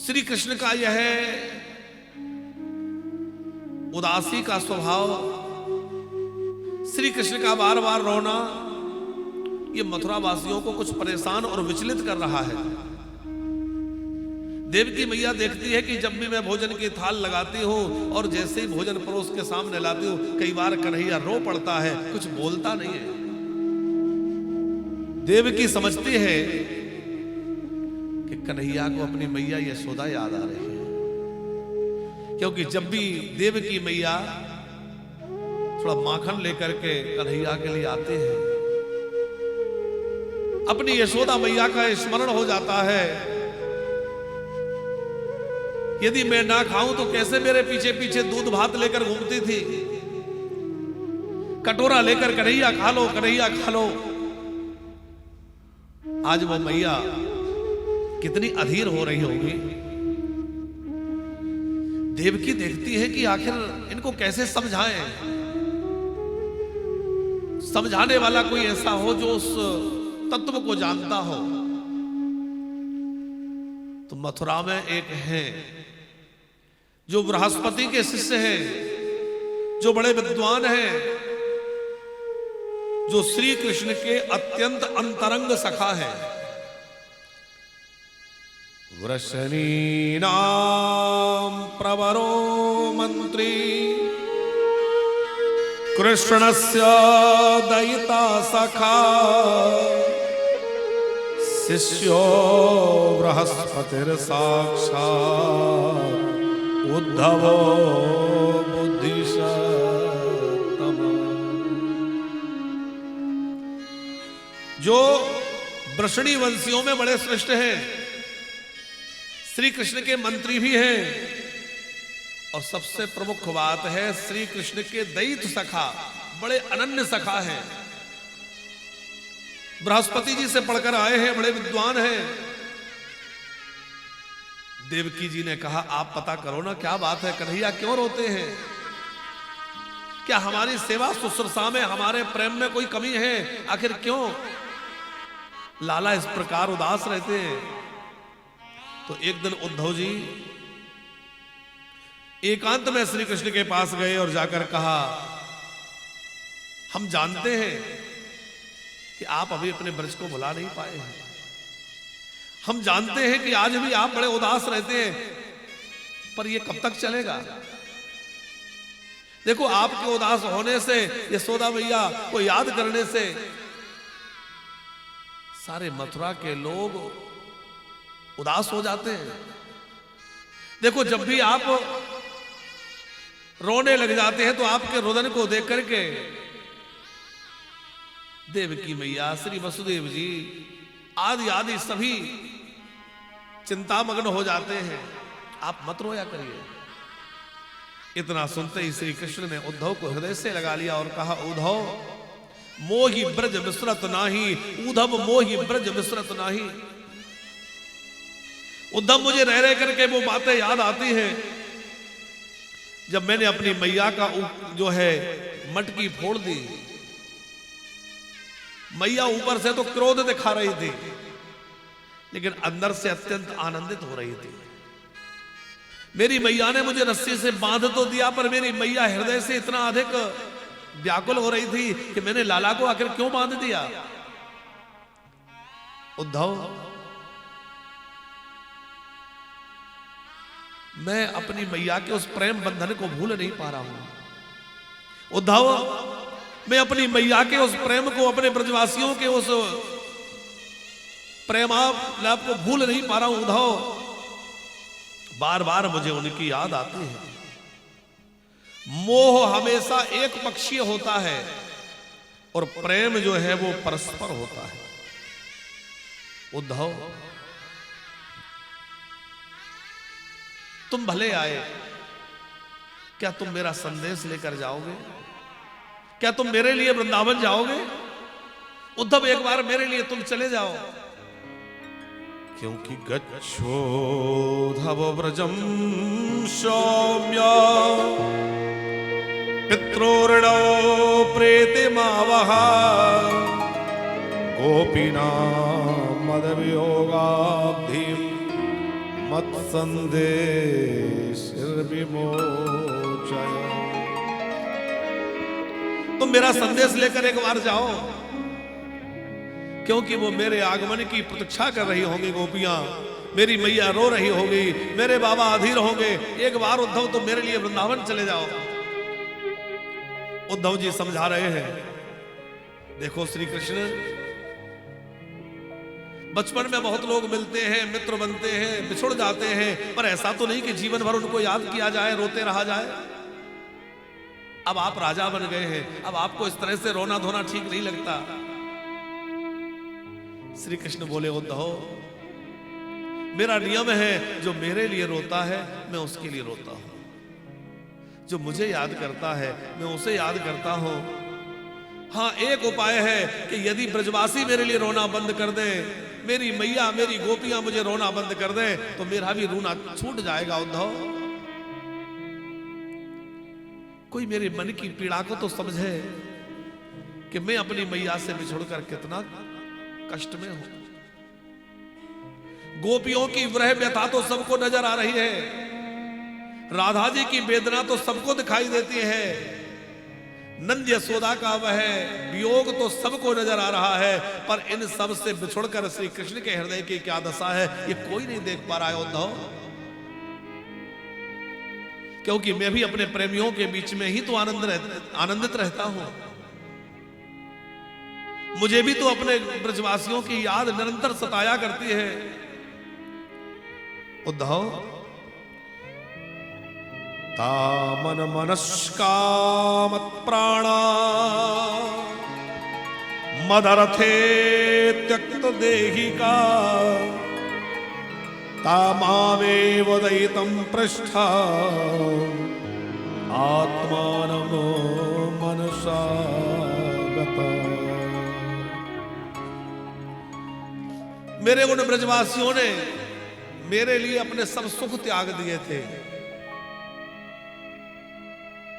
श्री कृष्ण का यह उदासी का स्वभाव, श्री कृष्ण का बार बार रोना, ये मथुरा वासियों को कुछ परेशान और विचलित कर रहा है। देवकी मैया देखती है कि जब भी मैं भोजन की थाल लगाती हूं और जैसे ही भोजन परोस के सामने लाती हूं, कई बार कन्हैया रो पड़ता है, कुछ बोलता नहीं है। देवकी समझती है कि कन्हैया को अपनी मैया यशोदा याद आ रही है, क्योंकि जब भी देवकी मैया थोड़ा माखन लेकर के कन्हैया के लिए आते हैं, अपनी यशोदा मैया का स्मरण हो जाता है। यदि मैं ना खाऊं तो कैसे मेरे पीछे पीछे दूध भात लेकर घूमती थी, कटोरा लेकर कन्हैया खा लो, कन्हैया खा लो। आज वो मैया कितनी अधीर हो रही होगी। देवकी देखती है कि आखिर इनको कैसे समझाएं, समझाने वाला कोई ऐसा हो जो उस तत्व को जानता हो। तो मथुरा में एक है जो बृहस्पति के शिष्य हैं, जो बड़े विद्वान हैं, जो श्री कृष्ण के अत्यंत अंतरंग सखा है। वृषणी नाम प्रवरो मंत्री कृष्णस्य दयिता सखा शिष्यो बृहस्पतिर साक्षात् उद्धवो बुद्धिशतम। जो वृषणी वंशियों में बड़े श्रेष्ठ हैं, श्री कृष्ण के मंत्री भी हैं, और सबसे प्रमुख बात है श्री कृष्ण के दैत सखा, बड़े अनन्य सखा हैं। बृहस्पति जी से पढ़कर आए हैं, बड़े विद्वान हैं। देवकी जी ने कहा, आप पता करो ना क्या बात है, कन्हैया क्यों रोते हैं? क्या हमारी सेवा शुश्रूषा में, हमारे प्रेम में कोई कमी है? आखिर क्यों लाला इस प्रकार उदास रहते हैं? तो एक दिन उद्धव जी एकांत में श्री कृष्ण के पास गए और जाकर कहा, हम जानते हैं कि आप अभी अपने ब्रज को भुला नहीं पाए हैं, हम जानते हैं कि आज भी आप बड़े उदास रहते हैं, पर यह कब तक चलेगा? देखो, आपके उदास होने से, यशोदा मैया को याद करने से सारे मथुरा के लोग उदास हो जाते हैं। देखो, जब भी आप रोने लग जाते हैं तो आपके रुदन को देख करके देवकी मैया, श्री वसुदेव जी आदि आदि सभी चिंतामग्न हो जाते हैं। आप मत रोया करिए। इतना सुनते ही श्री कृष्ण ने उद्धव को हृदय से लगा लिया और कहा, उद्धव मोहि ब्रज विसरत नाही, उद्धव मोहि ब्रज विसरत नाही। उद्धव, मुझे रह रह करके वो बातें याद आती हैं जब मैंने अपनी मैया का जो है मटकी फोड़ दी। मैया ऊपर से तो क्रोध दिखा रही थी, लेकिन अंदर से अत्यंत आनंदित हो रही थी। मेरी मैया ने मुझे रस्सी से बांध तो दिया, पर मेरी मैया हृदय से इतना अधिक व्याकुल हो रही थी कि मैंने लाला को आखिर क्यों बांध दिया। उद्धव, मैं अपनी मैया के उस प्रेम बंधन को भूल नहीं पा रहा हूं। उद्धव, मैं अपनी मैया के उस प्रेम को, अपने ब्रजवासियों के उस प्रेमालाप को भूल नहीं पा रहा हूं। उद्धव, बार बार मुझे उनकी याद आती है। मोह हमेशा एक पक्षीय होता है और प्रेम जो है वो परस्पर होता है। उद्धव, तुम भले आए, क्या तुम मेरा संदेश लेकर जाओगे? क्या तुम मेरे लिए वृंदावन जाओगे? उद्धव, एक बार मेरे लिए तुम चले जाओ, क्योंकि गच्छोद्धव व्रजम सौम्य पित्रोर्णो प्रीतिमावह गोपीनां मदवियोगाब्धिं मत संदेश विमोचय। तुम मेरा संदेश लेकर एक बार जाओ, क्योंकि वो मेरे आगमन की प्रतीक्षा कर रही होंगी गोपियां, मेरी मैया रो रही होगी, मेरे बाबा अधीर होंगे। एक बार उद्धव तुम मेरे लिए वृंदावन चले जाओ। उद्धव जी समझा रहे हैं, देखो श्री कृष्ण, बचपन में बहुत लोग मिलते हैं, मित्र बनते हैं, बिछुड़ जाते हैं, पर ऐसा तो नहीं कि जीवन भर उनको याद किया जाए, रोते रहा जाए। अब आप राजा बन गए हैं, अब आपको इस तरह से रोना धोना ठीक नहीं लगता। श्री कृष्ण बोले, उद्धव मेरा नियम है, जो मेरे लिए रोता है मैं उसके लिए रोता हूं, जो मुझे याद करता है मैं उसे याद करता हूं। हाँ, एक उपाय है कि यदि ब्रजवासी मेरे लिए रोना बंद कर दे, मेरी मैया मेरी गोपियां मुझे रोना बंद कर दे, तो मेरा भी रोना छूट जाएगा। उद्धव कोई मेरे मन की पीड़ा को तो समझे कि मैं अपनी मैया से बिछुड़कर कितना कष्ट में हूं। गोपियों की वह व्यथा तो सबको नजर आ रही है, राधा जी की वेदना तो सबको दिखाई देती है, नंद यशोदा का वह वियोग तो सबको नजर आ रहा है, पर इन सब से बिछुड़कर श्री कृष्ण के हृदय की क्या दशा है ये कोई नहीं देख पा रहा है। उद्धव, क्योंकि मैं भी अपने प्रेमियों के बीच में ही तो आनंदित रहता हूं। मुझे भी तो अपने ब्रजवासियों की याद निरंतर सताया करती है। उद्धव, तामन मनस्कामत प्राणा मदरथे त्यक्त देहिका, तामामेव दयितं पृष्ठा आत्मानं मनसा गता। मेरे उन ब्रजवासियों ने मेरे लिए अपने सब सुख त्याग दिए थे,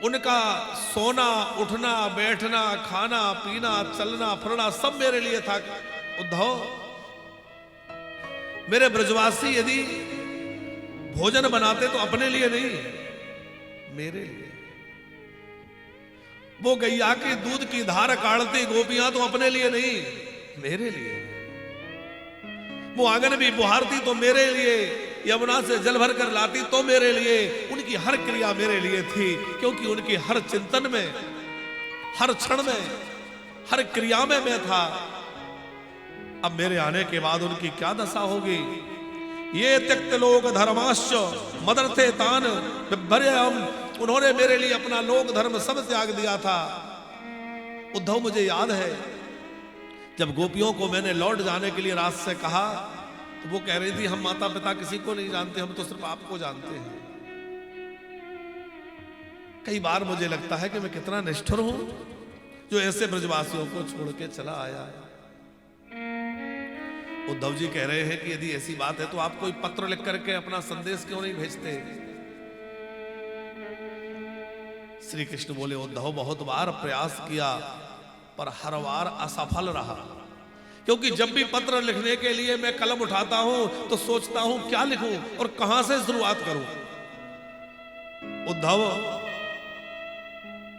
उनका सोना उठना बैठना खाना पीना चलना फिरना सब मेरे लिए था। उद्धव, मेरे ब्रजवासी यदि भोजन बनाते तो अपने लिए नहीं, मेरे लिए। वो गैया के दूध की धार काढ़ती गोपियां तो अपने लिए नहीं, मेरे लिए। वो आंगन भी बुहारती तो मेरे लिए, यमुना से जल भर कर लाती तो मेरे लिए। उनकी हर क्रिया मेरे लिए थी, क्योंकि उनकी हर चिंतन में, हर क्षण में, हर क्रिया में मैं था। अब मेरे आने के बाद उनकी क्या दशा होगी। ये त्यक्त लोक धर्माश्च मदर्थे तान बिभ्रयम्, उन्होंने मेरे लिए अपना लोक धर्म सब त्याग दिया था। उद्धव, मुझे याद है जब गोपियों को मैंने लौट जाने के लिए रात से कहा तो वो कह रही थी, हम माता पिता किसी को नहीं जानते, हम तो सिर्फ आपको जानते हैं। कई बार मुझे लगता है कि मैं कितना निष्ठुर हूं जो ऐसे ब्रजवासियों को छोड़ के चला आया। उद्धव जी कह रहे हैं कि यदि ऐसी बात है तो आप कोई पत्र लिख करके अपना संदेश क्यों नहीं भेजते। श्री कृष्ण बोले, उद्धव बहुत बार प्रयास किया पर हर बार असफल रहा, क्योंकि जब भी पत्र लिखने के लिए मैं कलम उठाता हूं तो सोचता हूं क्या लिखूं और कहां से शुरुआत करूं। उद्धव,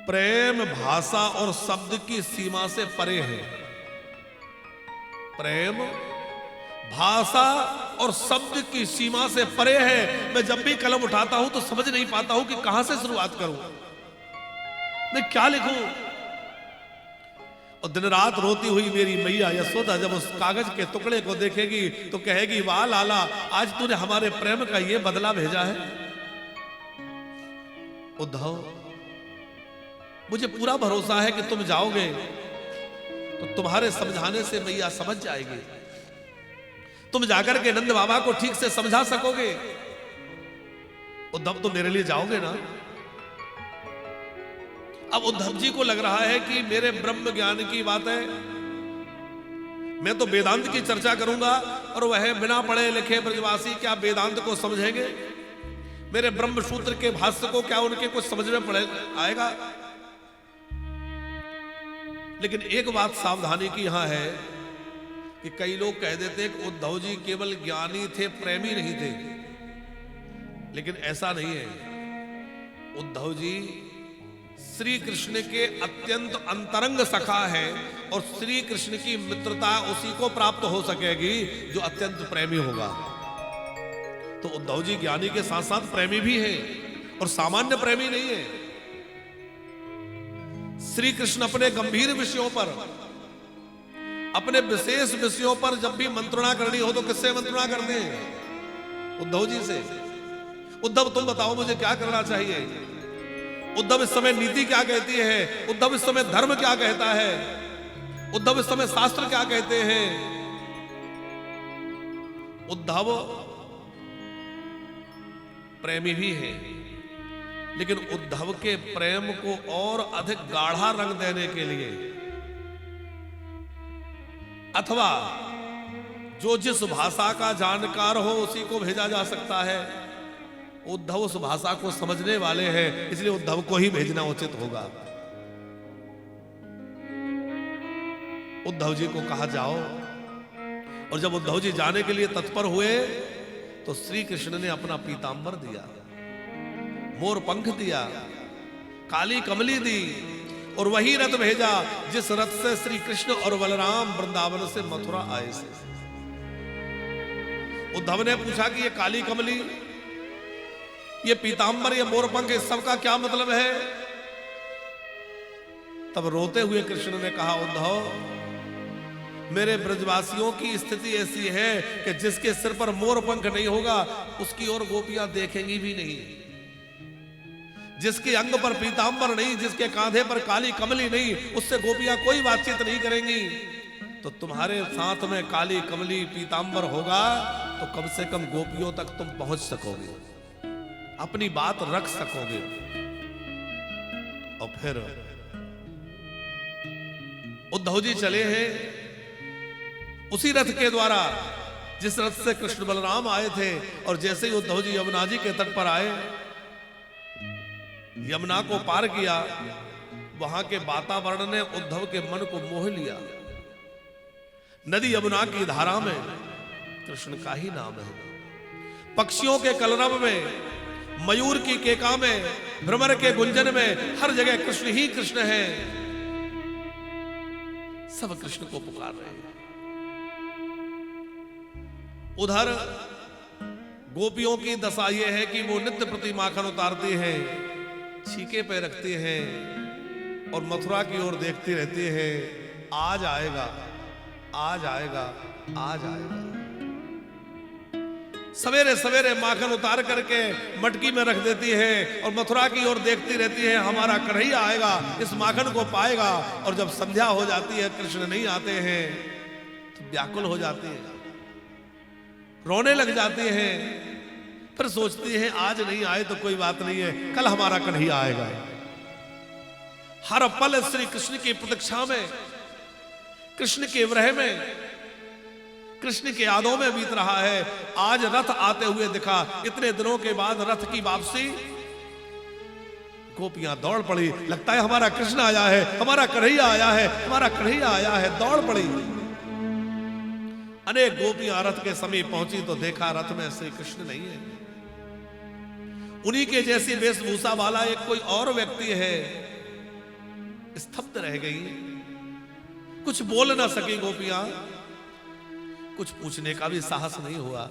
प्रेम भाषा और शब्द की सीमा से परे है। प्रेम भाषा और शब्द की सीमा से परे है। मैं जब भी कलम उठाता हूं तो समझ नहीं पाता हूं कि कहां से शुरुआत करूं, मैं क्या लिखूं। और दिन रात रोती हुई मेरी मैया यशोदा जब उस कागज के टुकड़े को देखेगी तो कहेगी, वाह लाला, आज तूने हमारे प्रेम का ये बदला भेजा है। उद्धव, मुझे पूरा भरोसा है कि तुम जाओगे तो तुम्हारे समझाने से मैया समझ जाएगी, तुम जाकर के नंद बाबा को ठीक से समझा सकोगे। उद्धव, तुम मेरे लिए जाओगे ना। अब उद्धव जी को लग रहा है कि मेरे ब्रह्म ज्ञान की बात है, मैं तो वेदांत की चर्चा करूंगा और वह बिना पढ़े लिखे ब्रजवासी क्या वेदांत को समझेंगे। मेरे ब्रह्म सूत्र के भाष्य को क्या उनके कुछ समझ में पड़े आएगा। लेकिन एक बात सावधानी की यहां है कि कई लोग कह देते हैं कि उद्धव जी केवल ज्ञानी थे, प्रेमी नहीं थे। लेकिन ऐसा नहीं है। उद्धव जी श्री कृष्ण के अत्यंत अंतरंग सखा है और श्री कृष्ण की मित्रता उसी को प्राप्त हो सकेगी जो अत्यंत प्रेमी होगा। तो उद्धव जी ज्ञानी के साथ साथ प्रेमी भी हैं और सामान्य प्रेमी नहीं है। श्री कृष्ण अपने गंभीर विषयों पर, अपने विशेष विषयों पर जब भी मंत्रणा करनी हो तो किससे मंत्रणा करते हैं? उद्धव जी से। उद्धव तुम बताओ मुझे क्या करना चाहिए? उद्धव इस समय नीति क्या कहती है? उद्धव इस समय धर्म क्या कहता है? उद्धव इस समय शास्त्र क्या कहते हैं? उद्धव प्रेमी भी है, लेकिन उद्धव के प्रेम को और अधिक गाढ़ा रंग देने के लिए अथवा जो जिस भाषा का जानकार हो उसी को भेजा जा सकता है। उद्धव उस भाषा को समझने वाले हैं, इसलिए उद्धव को ही भेजना उचित होगा। उद्धव जी को कहा जाओ, और जब उद्धव जी जाने के लिए तत्पर हुए तो श्री कृष्ण ने अपना पीतांबर दिया, मोर पंख दिया, काली कमली दी और वही रथ भेजा जिस रथ से श्री कृष्ण और बलराम वृंदावन से मथुरा आए थे। उद्धव ने पूछा कि ये काली कमली, ये पीतांबर, ये मोरपंख, इस सब का क्या मतलब है? तब रोते हुए कृष्ण ने कहा, उद्धव मेरे ब्रजवासियों की स्थिति ऐसी है कि जिसके सिर पर मोरपंख नहीं होगा उसकी ओर गोपियां देखेंगी भी नहीं। जिसके अंग पर पीतांबर नहीं, जिसके कांधे पर काली कमली नहीं, उससे गोपियां कोई बातचीत नहीं करेंगी। तो तुम्हारे साथ में काली कमली पीतांबर होगा तो कम से कम गोपियों तक तुम पहुंच सकोगे, अपनी बात रख सकोगे। और फिर उद्धव जी चले हैं उसी रथ के द्वारा जिस रथ से कृष्ण बलराम आए थे। और जैसे ही उद्धव जी यमुना जी के तट पर आए, यमुना को पार किया, वहां के वातावरण ने उद्धव के मन को मोह लिया। नदी यमुना की धारा में कृष्ण का ही नाम है, पक्षियों के कलरव में, मयूर की केका में, भ्रमर के गुंजन में, हर जगह कृष्ण ही कृष्ण है। सब कृष्ण को पुकार रहे हैं। उधर गोपियों की दशा यह है कि वो नित्य प्रति माखन उतारती हैं, छीके पे रखती हैं और मथुरा की ओर देखती रहती हैं। आज आएगा, आज आएगा, आज आएगा। सवेरे सवेरे माखन उतार करके मटकी में रख देती है और मथुरा की ओर देखती रहती है, हमारा कन्हैया आएगा, इस माखन को पाएगा। और जब संध्या हो जाती है, कृष्ण नहीं आते हैं तो व्याकुल हो जाती है, रोने लग जाती हैं। फिर सोचती हैं आज नहीं आए तो कोई बात नहीं है, कल हमारा कन्हैया आएगा। हर पल श्री कृष्ण की प्रतीक्षा में, कृष्ण के विरह में, कृष्ण के यादों में बीत रहा है। आज रथ आते हुए दिखा, इतने दिनों के बाद रथ की वापसी। गोपियां दौड़ पड़ी, लगता है हमारा कृष्ण आया है, हमारा कन्हैया आया है, हमारा कन्हैया आया है। दौड़ पड़ी। अनेक गोपियां रथ के समीप पहुंची तो देखा रथ में श्री कृष्ण नहीं है। उन्हीं के जैसी वेशभूषा वाला एक कोई और व्यक्ति है। स्तब्ध रह गई, कुछ बोल ना सकी गोपियां, कुछ पूछने का भी साहस नहीं हुआ।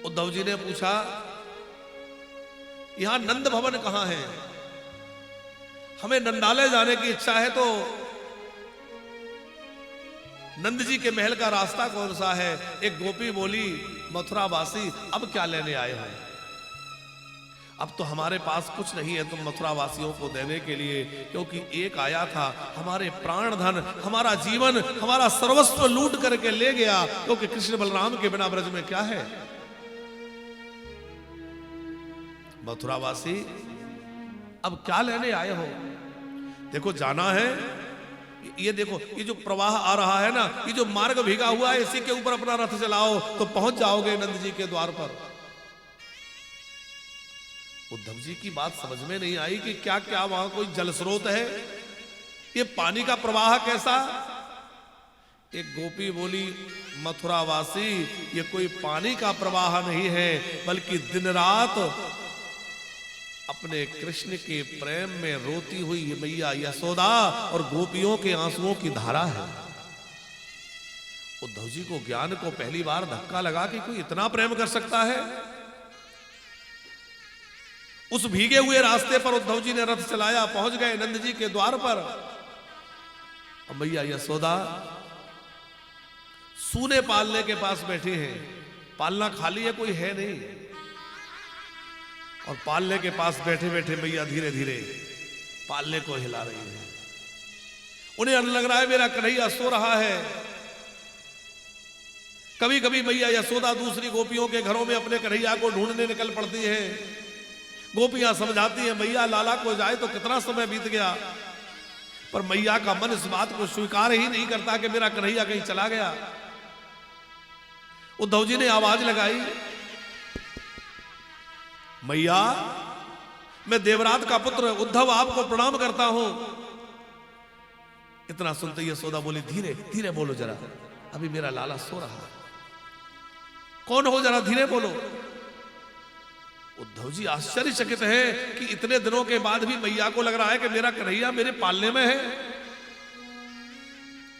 उद्धव जी ने पूछा, यहां नंद भवन कहां है? हमें नंदालय जाने की इच्छा है, तो नंद जी के महल का रास्ता कौन सा है? एक गोपी बोली, मथुरा वासी अब क्या लेने आए हो? अब तो हमारे पास कुछ नहीं है तुम मथुरा वासियों को देने के लिए, क्योंकि एक आया था हमारे प्राण धन, हमारा जीवन, हमारा सर्वस्व लूट करके ले गया। क्योंकि कृष्ण बलराम के बिना ब्रज में क्या है? मथुरा वासी अब क्या लेने आए हो? देखो जाना है, ये देखो, ये जो प्रवाह आ रहा है ना, ये जो मार्ग भीगा हुआ है, इसी के ऊपर अपना रथ चलाओ तो पहुंच जाओगे नंद जी के द्वार पर। उद्धव जी की बात समझ में नहीं आई कि क्या क्या वहां कोई जल स्रोत है? ये पानी का प्रवाह कैसा? एक गोपी बोली, मथुरावासी, ये कोई पानी का प्रवाह नहीं है, बल्कि दिन रात अपने कृष्ण के प्रेम में रोती हुई मैया यशोदा और गोपियों के आंसुओं की धारा है। उद्धव जी को ज्ञान को पहली बार धक्का लगा कि कोई इतना प्रेम कर सकता है। उस भीगे हुए रास्ते पर उद्धव जी ने रथ चलाया, पहुंच गए नंद जी के द्वार पर। और मैया यशोदा सूने पालने के पास बैठी हैं। पालना खाली है, कोई है नहीं। और पालने के पास बैठे बैठे मैया धीरे धीरे पालने को हिला रही है। उन्हें लग रहा है मेरा कन्हैया सो रहा है। कभी कभी मैया यशोदा दूसरी गोपियों के घरों में अपने कन्हैया को ढूंढने निकल पड़ती है। गोपियां समझाती हैं, मैया लाला को जाए तो कितना समय बीत गया, पर मैया का मन इस बात को स्वीकार ही नहीं करता कि मेरा कन्हैया कहीं चला गया। उद्धव जी ने आवाज लगाई, मैया, मैं देवराज का पुत्र उद्धव आपको प्रणाम करता हूं। इतना सुनते ही यशोदा बोली, धीरे धीरे बोलो जरा, अभी मेरा लाला सो रहा है। कौन हो, जरा धीरे बोलो। उद्धव जी आश्चर्यचकित है कि इतने दिनों के बाद भी मैया को लग रहा है कि मेरा कन्हैया मेरे पालने में है।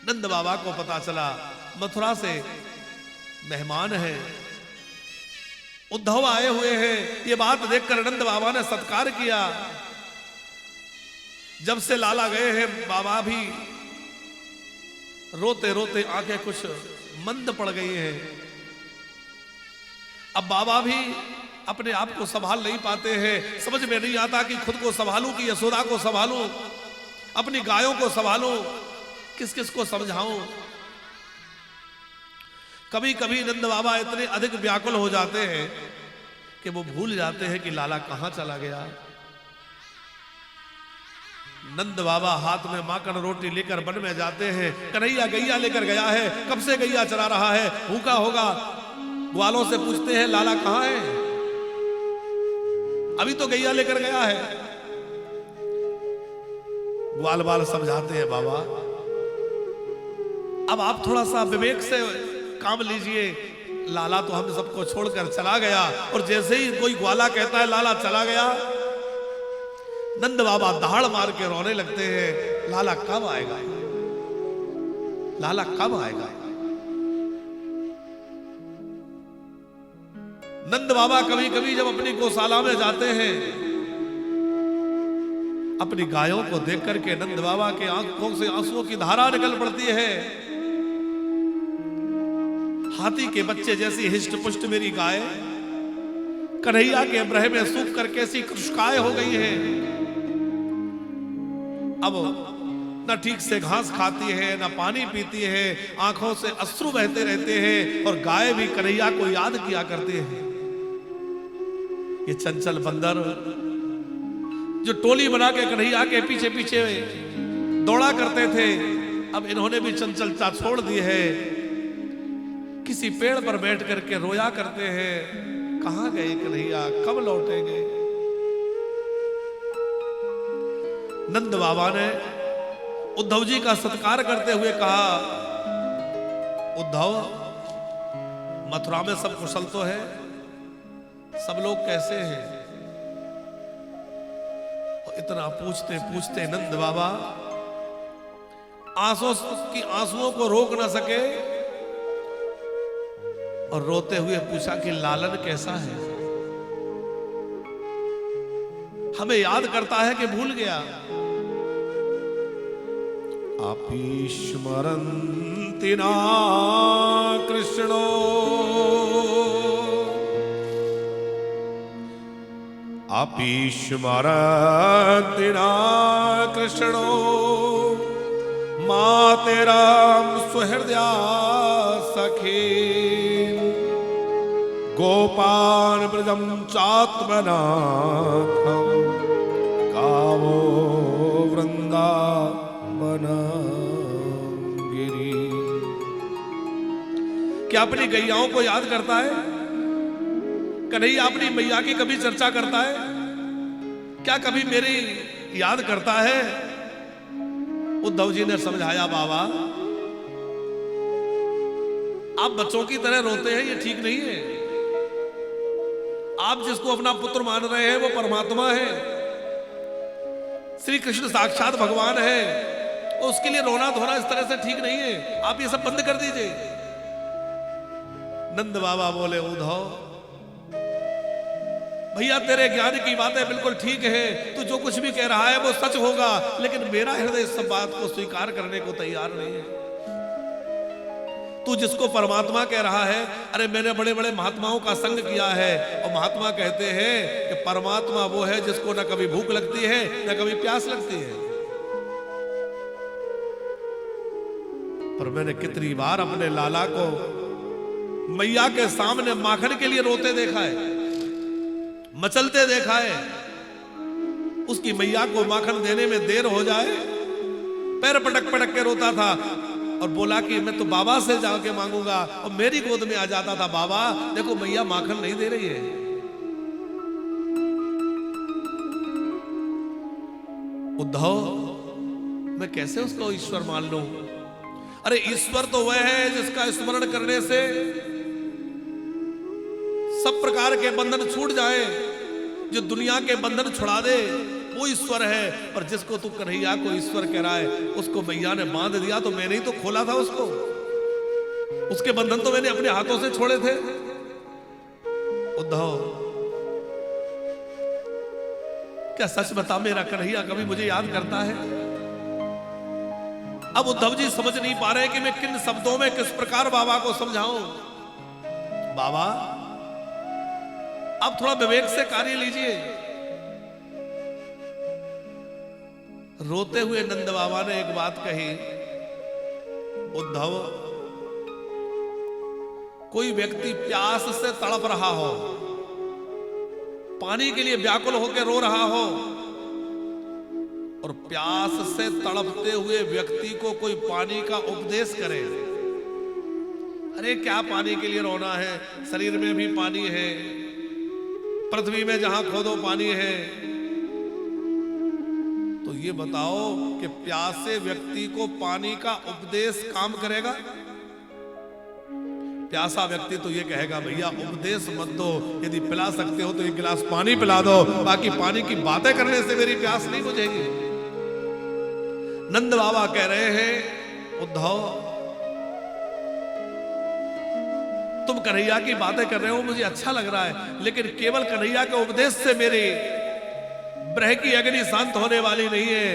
नंद बाबा को पता चला मथुरा से मेहमान है, उद्धव आए हुए हैं। ये बात देखकर नंद बाबा ने सत्कार किया। जब से लाला गए हैं, बाबा भी रोते रोते आंखें कुछ मंद पड़ गई हैं। अब बाबा भी अपने आप को संभाल नहीं पाते हैं। समझ में नहीं आता कि खुद को संभालूं कि यशोदा को संभालूं, अपनी गायों को संभालूं, किस किस को समझाऊं। कभी कभी नंद बाबा इतने अधिक व्याकुल हो जाते हैं कि वो भूल जाते हैं कि लाला कहां चला गया। नंद बाबा हाथ में माखन रोटी लेकर वन में जाते हैं। कन्हैया गैया लेकर गया है, कब से गैया चरा रहा है, भूखा होगा। ग्वालों से पूछते हैं, लाला कहां है? अभी तो गैया लेकर गया है। ग्वाल बाल समझाते हैं, बाबा अब आप थोड़ा सा विवेक से काम लीजिए। लाला तो हम सबको छोड़कर चला गया। और जैसे ही कोई ग्वाला कहता है लाला चला गया, नंद बाबा दहाड़ मार के रोने लगते हैं। लाला कब आएगा, लाला कब आएगा? नंद बाबा कभी कभी जब अपनी गौशाला में जाते हैं, अपनी गायों को देख करके नंद बाबा के आंखों से आंसुओं की धारा निकल पड़ती है। हाथी के बच्चे जैसी हिष्ट पुष्ट मेरी गाय कन्हैया के ब्रह में सूख कर कैसी कृशकाय हो गई है। अब न ठीक से घास खाती है, न पानी पीती है, आंखों से अश्रु बहते रहते हैं। और गाय भी कन्हैया को याद किया करते हैं। ये चंचल बंदर जो टोली बना के कन्हैया के पीछे पीछे दौड़ा करते थे, अब इन्होंने भी चंचलता छोड़ दी है। किसी पेड़ पर बैठ करके रोया करते हैं, कहां गए कन्हैया, कब लौटेंगे। नंद बाबा ने उद्धव जी का सत्कार करते हुए कहा, उद्धव, मथुरा में सब कुशल तो है, सब लोग कैसे हैं? और इतना पूछते पूछते नंद बाबा आंसुओं को रोक ना सके और रोते हुए पूछा कि लालन कैसा है? हमें याद करता है कि भूल गया। आपी स्मरन्ति ना कृष्णो आपी स्मरन्ति ना कृष्णो मातेराम सुहृदया सखी गोपान ब्रजम चात्मनाथम गावो वृंदावन गिरी। क्या अपनी गैयाओं को याद करता है? कन्हैया अपनी मैया की कभी चर्चा करता है? क्या कभी मेरी याद करता है? उद्धव जी ने समझाया, बाबा आप बच्चों की तरह रोते हैं, ये ठीक नहीं है। आप जिसको अपना पुत्र मान रहे हैं वो परमात्मा है, श्री कृष्ण साक्षात भगवान है, उसके लिए रोना धोना इस तरह से ठीक नहीं है। आप ये सब बंद कर दीजिए। नंद बाबा बोले, उद्धव भैया तेरे ज्ञान की बातें बिल्कुल ठीक है, तू जो कुछ भी कह रहा है वो सच होगा, लेकिन मेरा हृदय इस सब बात को स्वीकार करने को तैयार नहीं है। तू जिसको परमात्मा कह रहा है, अरे मैंने बड़े बड़े महात्माओं का संग किया है, और महात्मा कहते हैं कि परमात्मा वो है जिसको न कभी भूख लगती है न कभी प्यास लगती है। पर मैंने कितनी बार अपने लाला को मैया के सामने माखन के लिए रोते देखा है, मचलते देखा है। उसकी मैया को माखन देने में देर हो जाए, पैर पटक पटक के रोता था और बोला कि मैं तो बाबा से जाके मांगूंगा, और मेरी गोद में आ जाता था, बाबा देखो मैया माखन नहीं दे रही है। उद्धव मैं कैसे उसको ईश्वर मान लूं? अरे ईश्वर तो वह है जिसका स्मरण करने से सब प्रकार के बंधन छूट जाए, जो दुनिया के बंधन छुड़ा दे वो ईश्वर है। पर जिसको तू कन्हैया को ईश्वर कह रहा है, उसको मैया ने बांध दिया तो मैंने ही तो खोला था उसको, उसके बंधन तो मैंने अपने हाथों से छोड़े थे। उद्धव क्या सच बता, मेरा कन्हैया कभी मुझे याद करता है? अब उद्धव जी समझ नहीं पा रहे कि मैं किन शब्दों में किस प्रकार बाबा को समझाऊं। बाबा आप थोड़ा विवेक से कार्य लीजिए। रोते हुए नंद बाबा ने एक बात कही, उद्धव कोई व्यक्ति प्यास से तड़प रहा हो, पानी के लिए व्याकुल होकर रो रहा हो, और प्यास से तड़पते हुए व्यक्ति को कोई पानी का उपदेश करे, अरे क्या पानी के लिए रोना है, शरीर में भी पानी है, पृथ्वी में जहां खोदो पानी है, तो ये बताओ कि प्यासे व्यक्ति को पानी का उपदेश काम करेगा? प्यासा व्यक्ति तो ये कहेगा, भैया उपदेश मत दो, यदि पिला सकते हो तो एक गिलास पानी पिला दो, बाकी पानी की बातें करने से मेरी प्यास नहीं बुझेगी। नंद बाबा कह रहे हैं, उद्धव तुम कन्हैया की बातें कर रहे हो, मुझे अच्छा लग रहा है, लेकिन केवल कन्हैया के उपदेश से मेरे ब्रह की अग्नि शांत होने वाली नहीं है।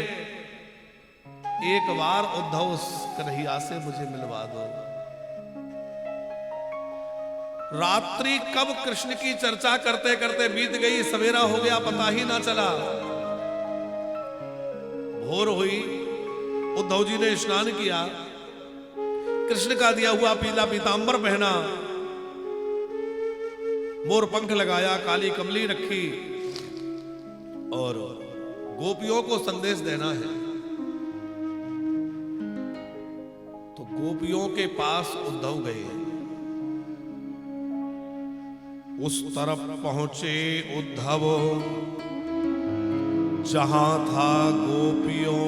एक बार उद्धव उस कन्हैया से मुझे मिलवा दो। रात्रि कब कृष्ण की चर्चा करते करते बीत गई, सवेरा हो गया पता ही ना चला। भोर हुई, उद्धव जी ने स्नान किया, कृष्ण का दिया हुआ पीला पीतांबर पहना, मोर पंख लगाया, काली कमली रखी, और गोपियों को संदेश देना है। तो गोपियों के पास उद्धव गए। उस तरफ पहुंचे उद्धव जहां था गोपियों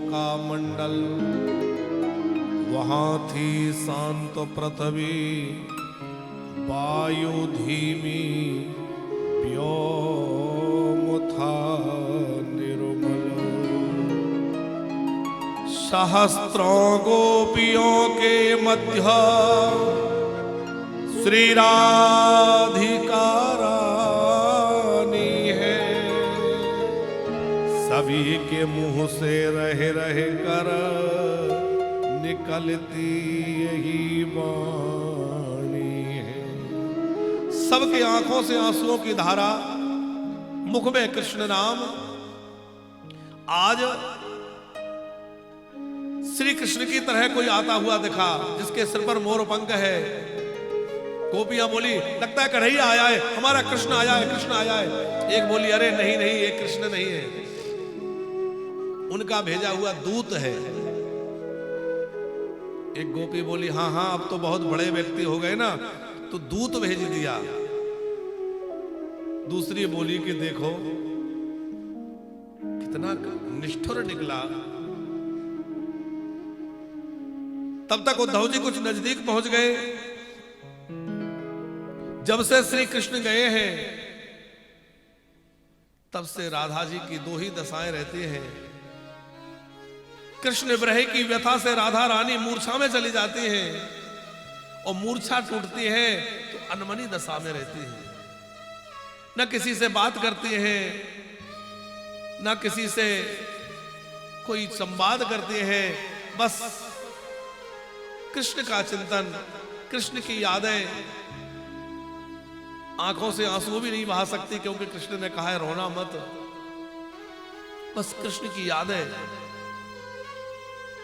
का मंडल, वहां थी शांत पृथ्वी, वायु धीमी, व्योम था निर्मल। सहस्त्रों गोपियों के मध्य श्री राधिका रानी है, सभी के मुंह से रह रह कर निकलती यही वाणी है। सबके आंखों से आंसुओं की धारा, मुख में कृष्ण नाम। आज श्री कृष्ण की तरह कोई आता हुआ दिखा जिसके सिर पर मोर पंख है। गोपियां बोली, लगता है कन्हैया आया है, हमारा कृष्ण आया है, कृष्ण आया है। एक बोली, अरे नहीं नहीं, ये कृष्ण नहीं है, उनका भेजा हुआ दूत है। एक गोपी बोली, हाँ हाँ अब तो बहुत बड़े व्यक्ति हो गए ना, तो दूत भेज दिया। दूसरी बोली कि देखो कितना निष्ठुर निकला। तब तक उद्धव जी कुछ नजदीक पहुंच गए। जब से श्री कृष्ण गए हैं तब से राधा जी की दो ही दशाएं रहती हैं। कृष्ण विरह की व्यथा से राधा रानी मूर्छा में चली जाती हैं और मूर्छा टूटती है तो अनमनी दशा में रहती है। न किसी से बात करती है, न किसी से कोई संवाद करती है, बस कृष्ण का चिंतन, कृष्ण की यादें। आंखों से आंसू भी नहीं बहा सकती क्योंकि कृष्ण ने कहा है रोना मत। बस कृष्ण की यादें